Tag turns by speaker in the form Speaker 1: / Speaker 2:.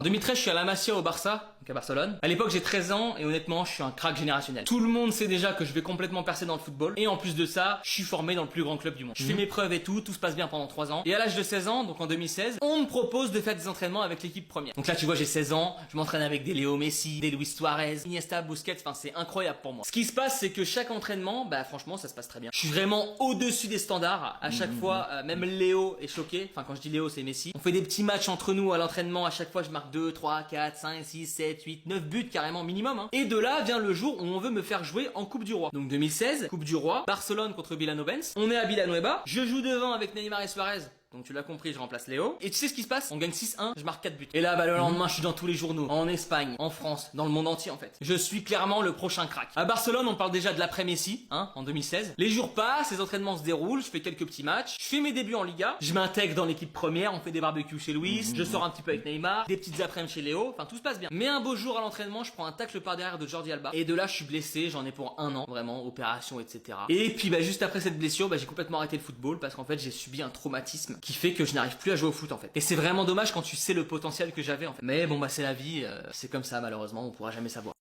Speaker 1: En 2013, je suis à la Masia au Barça, donc à Barcelone. À l'époque, j'ai 13 ans et honnêtement, je suis un crack générationnel. Tout le monde sait déjà que je vais complètement percer dans le football. Et en plus de ça, je suis formé dans le plus grand club du monde. Je fais mes preuves et tout se passe bien pendant 3 ans. Et à l'âge de 16 ans, donc en 2016, on me propose de faire des entraînements avec l'équipe première. Donc là, tu vois, j'ai 16 ans, je m'entraîne avec des Léo Messi, des Luis Suarez, Iniesta, Busquets, enfin c'est incroyable pour moi. Ce qui se passe, c'est que chaque entraînement, bah franchement, ça se passe très bien. Je suis vraiment au-dessus des standards. À chaque fois, même Léo est choqué. Enfin, quand je dis Léo, c'est Messi. On fait des petits matchs entre nous à l'entraînement. À chaque fois, je marque 2, 3, 4, 5, 6, 7, 8, 9 buts carrément minimum. Et de là vient le jour où on veut me faire jouer en Coupe du Roi. Donc 2016, Coupe du Roi, Barcelone contre Villanobens. On est à Villanueva. Je joue devant avec Neymar et Suarez. Donc tu l'as compris, je remplace Léo. Et tu sais ce qui se passe? On gagne 6-1, je marque 4 buts. Et là, bah le lendemain, je suis dans tous les journaux. En Espagne, en France, dans le monde entier en fait. Je suis clairement le prochain crack. À Barcelone, on parle déjà de l'après-Messi, en 2016. Les jours passent, les entraînements se déroulent, je fais quelques petits matchs. Je fais mes débuts en Liga. Je m'intègre dans l'équipe première, on fait des barbecues chez Luis. Je sors un petit peu avec Neymar, des petites après-midi chez Léo. Enfin, tout se passe bien. Mais un beau jour à l'entraînement, je prends un tacle par derrière de Jordi Alba. Et de là, je suis blessé, j'en ai pour 1 an, vraiment, opération, etc. Et puis, bah juste après cette blessure, bah j'ai complètement arrêté le football parce qu'en fait, j'ai subi un traumatisme qui fait que je n'arrive plus à jouer au foot en fait. Et c'est vraiment dommage quand tu sais le potentiel que j'avais en fait. Mais bon bah c'est la vie, c'est comme ça malheureusement, on pourra jamais savoir.